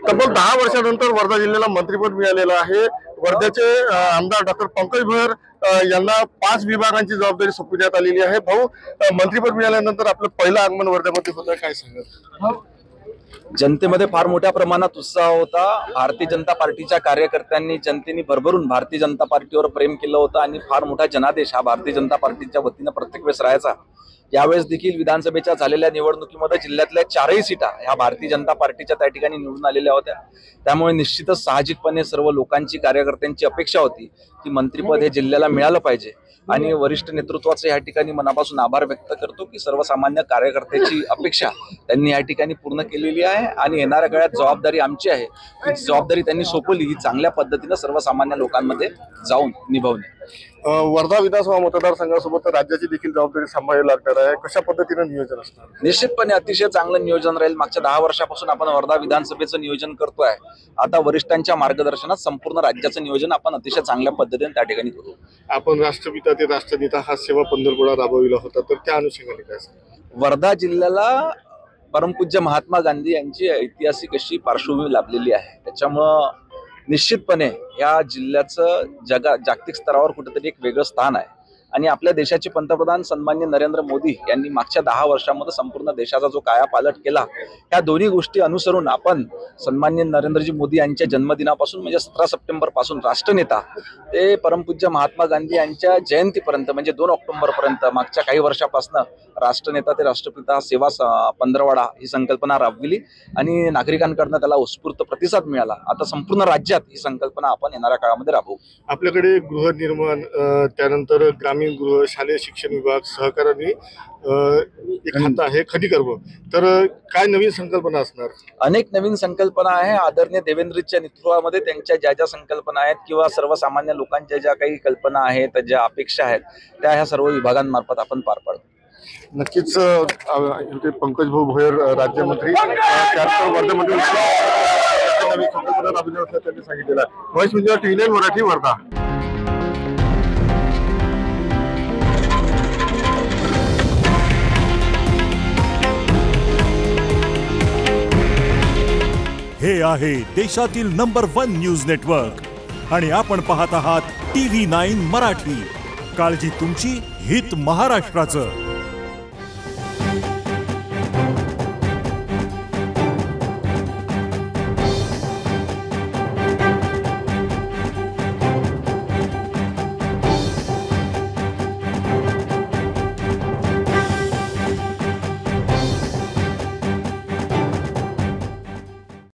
तब्बल 10 वर्षानंतर वर्धा जिल्ह्याला मंत्रिपद मिळालेलं आहे। वर्ध्याचे आमदार डॉक्टर पंकज भोयर यांना 5 विभागांची जबाबदारी सोपवण्यात आलेली आहे। भाऊ, मंत्रिपद मिळाल्यानंतर आपलं पहिलं आगमन वर्ध्यामध्ये होतं, काय सांगाल? जनतेमध्ये फार मोठ्या प्रमाणात उत्साह होता। भारतीय जनता पार्टीच्या कार्यकर्त्यांनी जनतेने भरभरून भारतीय जनता पार्टीवर प्रेम केलं होतं आणि फार मोठा जनादेश हा भारतीय जनता पार्टीच्या वतीनं प्रत्येक वेळेस राहायचा। यावेळेस देखील विधानसभेच्या झालेल्या निवडणुकीमध्ये जिल्ह्यातल्या 4ही सीटा ह्या भारतीय जनता पार्टीच्या त्या ठिकाणी निवडून आलेल्या होत्या। त्यामुळे निश्चितच साहजिकपणे सर्व लोकांची कार्यकर्त्यांची अपेक्षा होती की मंत्रिपद हे जिल्ह्याला मिळालं पाहिजे आणि वरिष्ठ नेतृत्वाचे या ठिकाणी मनापासून आभार व्यक्त करतो की सर्वसामान्य कार्यकर्त्याची अपेक्षा त्यांनी या ठिकाणी पूर्ण केलेली आहे आणि येणाऱ्या काळात जबाबदारी आमची आहे की जबाबदारी त्यांनी सोपवली ही चांगल्या पद्धतीने सर्वसामान्य लोकांमध्ये जाऊन निभावणे। वर्धा विधानसभा मतदारसंघासोबत राज्याची देखील जबाबदारी सांभाळावी लागणार आहे, कशा पद्धतीने नियोजन असणार? निश्चितपणे अतिशय चांगलं नियोजन राहील। मागच्या 10 वर्षापासून आपण वर्धा विधानसभेचं नियोजन करतोय। आता वरिष्ठांच्या मार्गदर्शनात संपूर्ण राज्याचं नियोजन आपण अतिशय चांगल्या पद्धतीने त्या ठिकाणी करू। आपण राष्ट्रपिता ते राष्ट्रनेता हा सेवा पंढरपुरात राबविला होता, तर त्या अनुषंगाने काय सांगाल? वर्धा जिल्ह्याला परमपूज्य महात्मा गांधी यांची ऐतिहासिक अशी पार्श्वभूमी लाभलेली आहे। त्याच्यामुळं निश्चितपणे या जिल्ह्याचं जागतिक स्तरावर कुठेतरी एक वेगळं स्थान आहे आणि आपल्या देशाचे पंतप्रधान सन्माननीय नरेंद्र मोदी यांनी मागच्या 10 वर्षांमध्ये संपूर्ण देशाचा जो कायापालट केला, ह्या दोन्ही गोष्टी अनुसरून आपण सन्माननीय नरेंद्रजी मोदी यांच्या जन्मदिनापासून म्हणजे 17 सप्टेंबर पासून राष्ट्रनेता ते परमपूज्य महात्मा गांधी यांच्या जयंतीपर्यंत म्हणजे 2 ऑक्टोबर पर्यंत मागच्या काही वर्षापासून राष्ट्रनेता ते राष्ट्रपिता सेवा पंधरवडा ही संकल्पना राबविली आणि नागरिकांकडून त्याला उत्स्फूर्त प्रतिसाद मिळाला। आता संपूर्ण राज्यात ही संकल्पना आपण येणाऱ्या काळामध्ये राबवू। आपल्याकडे गृहनिर्माण, त्यानंतर ग्रामीण गृह, शालेय शिक्षण विभाग, सहकार्याने एक खातं आहे खनिकर्म, तर काय नवीन संकल्पना असणार? अनेक नवीन संकल्पना आहे। आदरणीय देवेंद्रजीच्या नेतृत्वामध्ये त्यांच्या ज्या संकल्पना आहेत किंवा सर्वसामान्य लोकांच्या ज्या काही कल्पना आहेत, ज्या अपेक्षा आहेत, त्या ह्या सर्व विभागांमार्फत आपण पार पाडू। नक्कीच पंकज भाऊ भोयर राज्यमंत्री त्यानंतर वर्ध्यामध्ये नवीन संकल्पना राबविण्याचं त्यांनी सांगितलेलं आहे। Voice media TV9 Marathi, Wardha. हे आहे देशातील नंबर 1 न्यूज नेटवर्क आणि आपण पाहत आहात TV9 मराठी। काळजी तुमची, हित महाराष्ट्राचं।